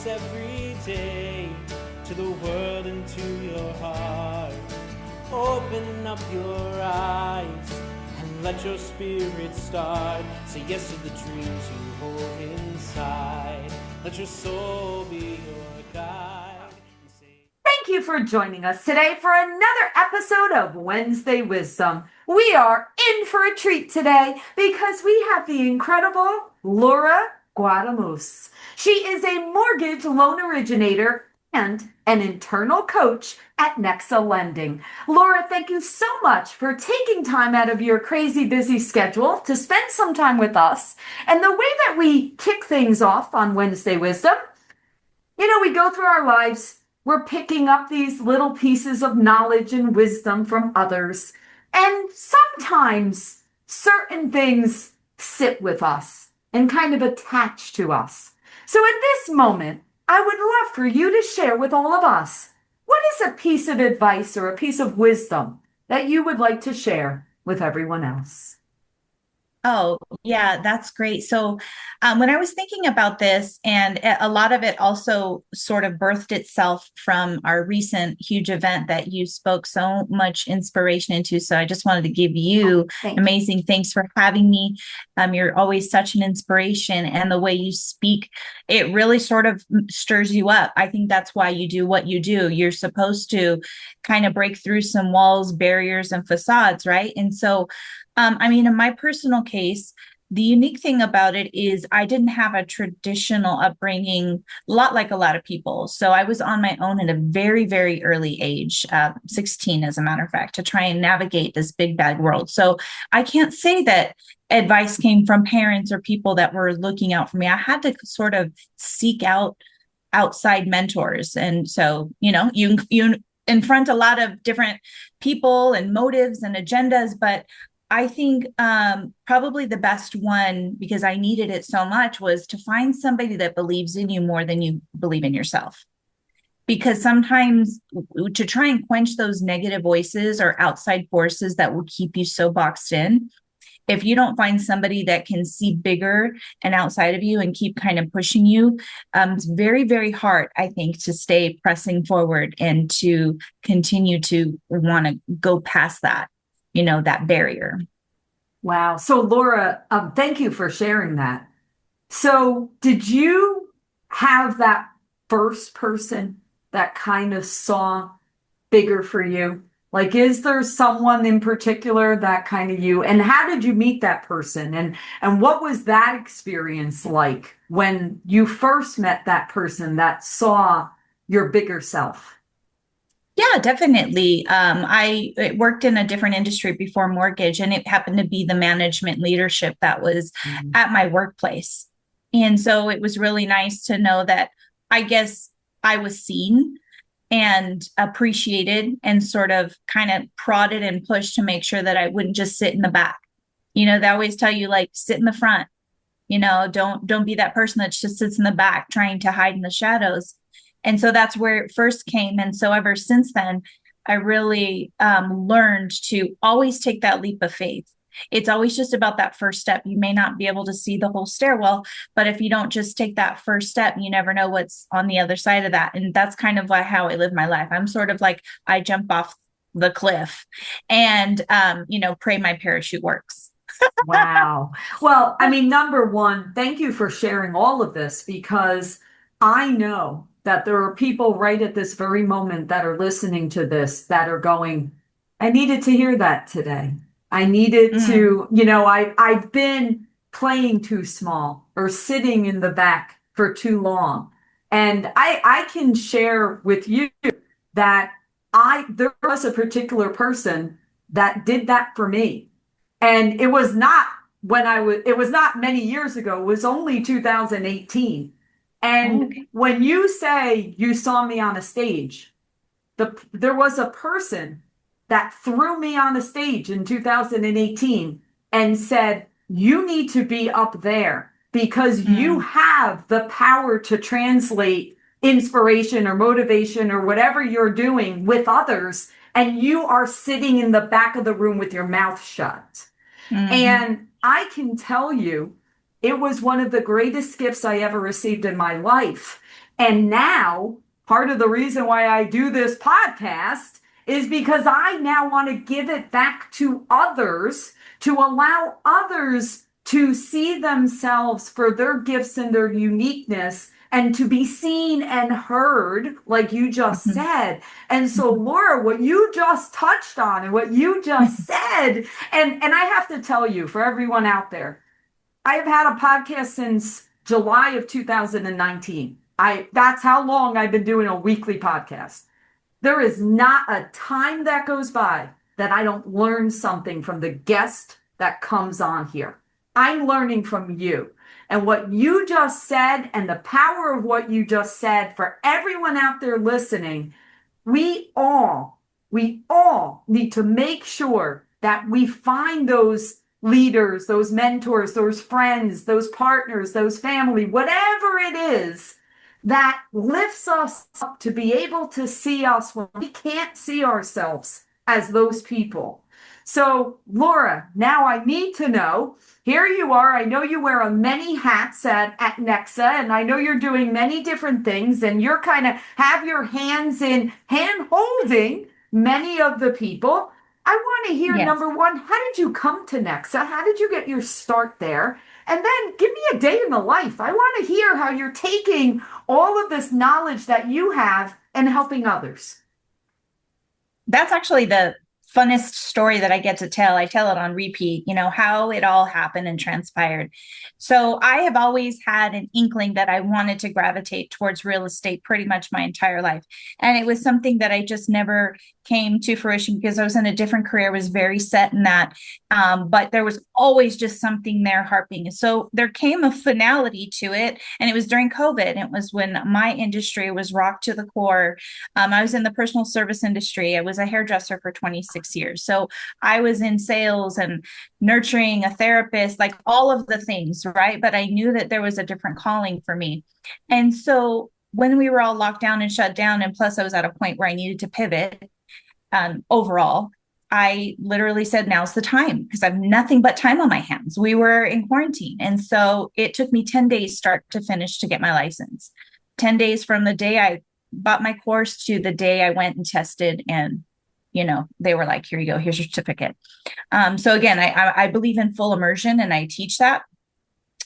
voice every day to the world and to your heart. Open up your eyes and let your spirit start. Say yes to the dreams you hold inside. Let your soul be your guide. Thank you for joining us today for another episode of Wednesday Wisdom. We are in for a treat today because we have the incredible Laura Guadamuz. She is a mortgage loan originator and an internal coach at Nexa Lending. Laura, thank you so much for taking time out of your crazy busy schedule to spend some time with us. And the way that we kick things off on Wednesday Wisdom, we go through our lives, we're picking up these little pieces of knowledge and wisdom from others. And sometimes certain things sit with us and kind of attach to us. So at this moment, I would love for you to share with all of us, what is a piece of advice or a piece of wisdom that you would like to share with everyone else? Oh, yeah, that's great. So, when I was thinking about this, and a lot of it also sort of birthed itself from our recent huge event that you spoke so much inspiration into. So, I just wanted to give you amazing thanks for having me. You're always such an inspiration, and the way you speak, it really sort of stirs you up. I think that's why you do what you do. You're supposed to kind of break through some walls, barriers, and facades, right? And so, in my personal case, the unique thing about it is I didn't have a traditional upbringing, a lot like a lot of people. So I was on my own at a very, very early age, 16, as a matter of fact, to try and navigate this big bad world. So I can't say that advice came from parents or people that were looking out for me. I had to sort of seek out outside mentors. And so, you confront a lot of different people and motives and agendas, but I think probably the best one, because I needed it so much, was to find somebody that believes in you more than you believe in yourself. Because sometimes to try and quench those negative voices or outside forces that will keep you so boxed in, if you don't find somebody that can see bigger and outside of you and keep kind of pushing you, it's very, very hard, I think, to stay pressing forward and to continue to want to go past that. That barrier. Wow. So Laura, thank you for sharing that. So did you have that first person that kind of saw bigger for you? Like, is there someone in particular that kind of and how did you meet that person? And what was that experience like when you first met that person that saw your bigger self? Yeah, definitely. I worked in a different industry before mortgage, and it happened to be the management leadership that was at my workplace. And so it was really nice to know that I guess I was seen and appreciated and sort of kind of prodded and pushed to make sure that I wouldn't just sit in the back. They always tell you, like, sit in the front, don't be that person that just sits in the back trying to hide in the shadows. And so that's where it first came. And so ever since then, I really learned to always take that leap of faith. It's always just about that first step. You may not be able to see the whole stairwell, but if you don't just take that first step, you never know what's on the other side of that. And that's kind of how I live my life. I'm sort of like, I jump off the cliff and, pray my parachute works. Wow. Well, number one, thank you for sharing all of this, because I know that there are people right at this very moment that are listening to this that are going, I needed to hear that today. I needed to, I've been playing too small or sitting in the back for too long. And I can share with you that there was a particular person that did that for me. And it was not it was not many years ago. It was only 2018. And when you say you saw me on a stage, there was a person that threw me on a stage in 2018 and said, you need to be up there because you have the power to translate inspiration or motivation or whatever you're doing with others. And you are sitting in the back of the room with your mouth shut. And I can tell you, it was one of the greatest gifts I ever received in my life. And now, part of the reason why I do this podcast is because I now want to give it back to others, to allow others to see themselves for their gifts and their uniqueness, and to be seen and heard, like you just said. And so, Laura, what you just touched on and what you just said, and I have to tell you, for everyone out there, I've had a podcast since July of 2019. That's how long I've been doing a weekly podcast. There is not a time that goes by that I don't learn something from the guest that comes on here. I'm learning from you. And what you just said and the power of what you just said, for everyone out there listening, we all need to make sure that we find those leaders, those mentors, those friends, those partners, those family, whatever it is that lifts us up to be able to see us when we can't see ourselves as those people. So, Laura, now I need to know, here you are. I know you wear many hats at Nexa, and I know you're doing many different things, and you're kind of have your hands in hand holding many of the people. I want to hear, Yes. number one, how did you come to Nexa? How did you get your start there? And then give me a day in the life. I want to hear how you're taking all of this knowledge that you have and helping others. That's actually the funnest story that I get to tell. I tell it on repeat, how it all happened and transpired. So I have always had an inkling that I wanted to gravitate towards real estate pretty much my entire life. And it was something that I just never came to fruition because I was in a different career. I was very set in that. But there was always just something there harping. So there came a finality to it. And it was during COVID. It was when my industry was rocked to the core. I was in the personal service industry. I was a hairdresser for 26 years. So I was in sales and nurturing, a therapist, like all of the things, right? But I knew that there was a different calling for me. And so when we were all locked down and shut down, and plus I was at a point where I needed to pivot overall, I literally said, now's the time, because I have nothing but time on my hands. We were in quarantine. And so it took me 10 days start to finish to get my license. 10 days from the day I bought my course to the day I went and tested, and they were like, here you go, here's your certificate. So again, I believe in full immersion, and I teach that.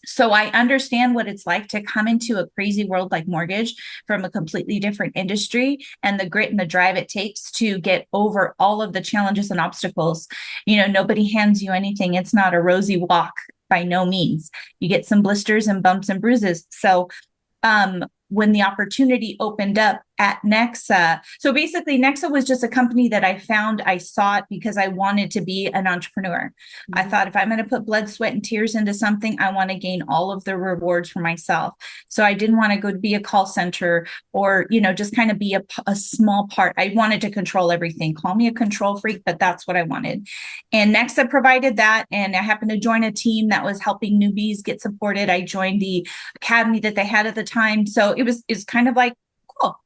So I understand what it's like to come into a crazy world like mortgage from a completely different industry, and the grit and the drive it takes to get over all of the challenges and obstacles. Nobody hands you anything. It's not a rosy walk by no means. You get some blisters and bumps and bruises. So when the opportunity opened up at Nexa. So basically, Nexa was just a company that I found. I sought because I wanted to be an entrepreneur. Mm-hmm. I thought, if I'm going to put blood, sweat, and tears into something, I want to gain all of the rewards for myself. So I didn't want to go to be a call center or, just kind of be a small part. I wanted to control everything. Call me a control freak, but that's what I wanted. And Nexa provided that. And I happened to join a team that was helping newbies get supported. I joined the academy that they had at the time. So it's kind of like, cool.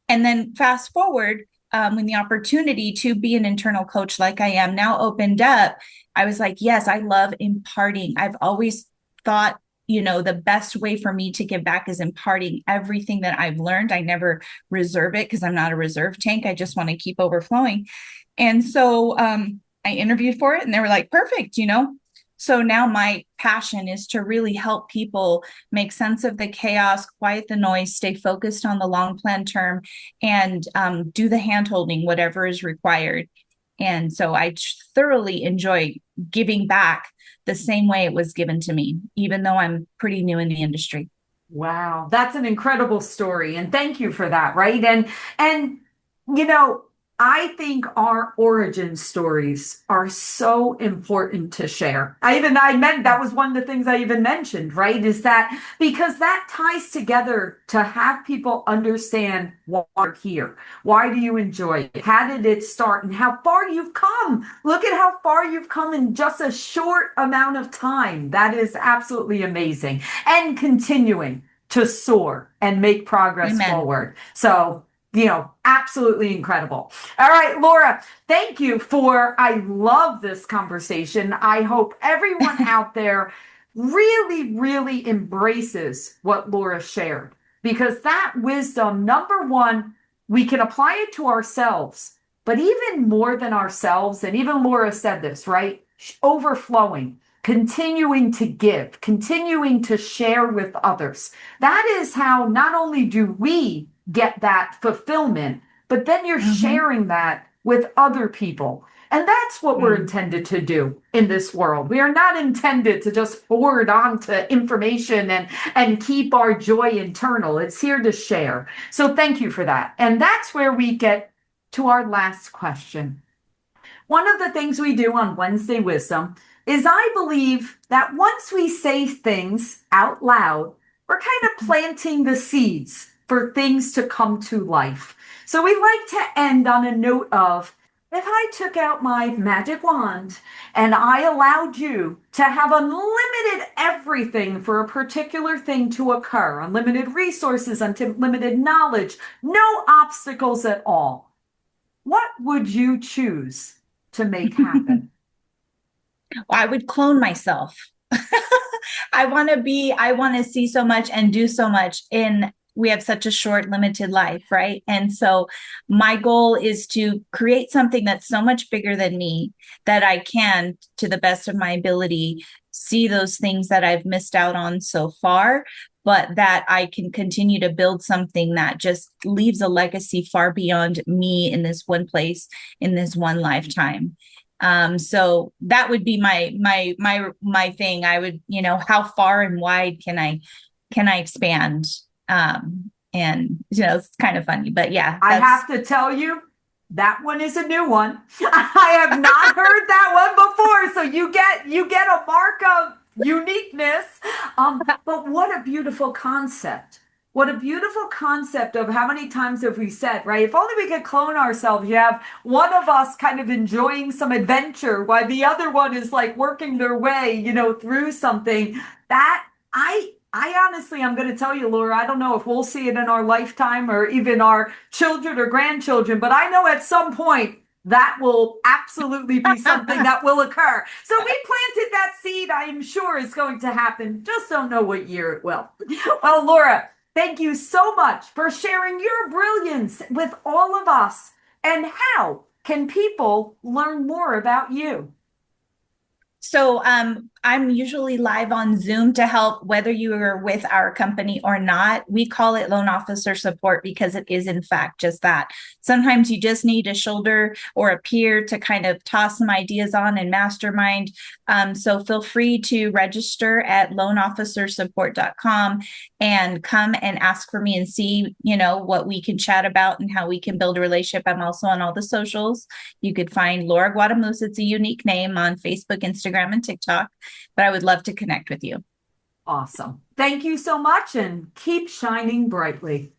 And then fast forward, when the opportunity to be an internal coach like I am now opened up, I was like, yes, I love imparting. I've always thought, the best way for me to give back is imparting everything that I've learned. I never reserve it because I'm not a reserve tank. I just want to keep overflowing. And so I interviewed for it, and they were like, perfect, So now my passion is to really help people make sense of the chaos, quiet the noise, stay focused on the long plan term, and do the hand-holding, whatever is required. And so I thoroughly enjoy giving back the same way it was given to me, even though I'm pretty new in the industry. Wow, that's an incredible story. And thank you for that, right? And I think our origin stories are so important to share. I meant that was one of the things I even mentioned, right? Is that because that ties together to have people understand why you're here. Why do you enjoy it? How did it start and how far you've come? Look at how far you've come in just a short amount of time. That is absolutely amazing. And continuing to soar and make progress Amen. Forward. So absolutely incredible. All right, Laura, thank you I love this conversation. I hope everyone out there really, really embraces what Laura shared. because that wisdom, number one, we can apply it to ourselves, but even more than ourselves, and even Laura said this, right? Overflowing, continuing to give, continuing to share with others. That is how not only do we get that fulfillment, but then you're sharing that with other people. And that's what we're intended to do in this world. We are not intended to just forward on to information and keep our joy internal. It's here to share. So thank you for that. And that's where we get to our last question. One of the things we do on Wednesday Wisdom is I believe that once we say things out loud, we're kind of planting the seeds for things to come to life. So we like to end on a note of, if I took out my magic wand and I allowed you to have unlimited everything for a particular thing to occur, unlimited resources, unlimited knowledge, no obstacles at all, what would you choose to make happen? I would clone myself. I want to see so much and do so much we have such a short, limited life, right? And so my goal is to create something that's so much bigger than me that I can, to the best of my ability, see those things that I've missed out on so far, but that I can continue to build something that just leaves a legacy far beyond me in this one place, in this one lifetime. So that would be my thing. I would, how far and wide can I expand? And it's kind of funny, but yeah. I have to tell you, that one is a new one. I have not heard that one before. So you get a mark of uniqueness. But what a beautiful concept. What a beautiful concept of how many times have we said, right? If only we could clone ourselves. You have one of us kind of enjoying some adventure while the other one is like working their way, through something. That I honestly, I'm going to tell you, Laura, I don't know if we'll see it in our lifetime or even our children or grandchildren, but I know at some point that will absolutely be something that will occur. So we planted that seed. I am sure it's going to happen. Just don't know what year it will. Well, Laura, thank you so much for sharing your brilliance with all of us. And how can people learn more about you? So I'm usually live on Zoom to help, whether you are with our company or not. We call it loan officer support because it is in fact just that. Sometimes you just need a shoulder or a peer to kind of toss some ideas on and mastermind. So feel free to register at loanofficersupport.com and come and ask for me and see, what we can chat about and how we can build a relationship. I'm also on all the socials. You could find Laura Guadamuz. It's a unique name on Facebook, Instagram, and TikTok, but I would love to connect with you. Awesome. Thank you so much and keep shining brightly.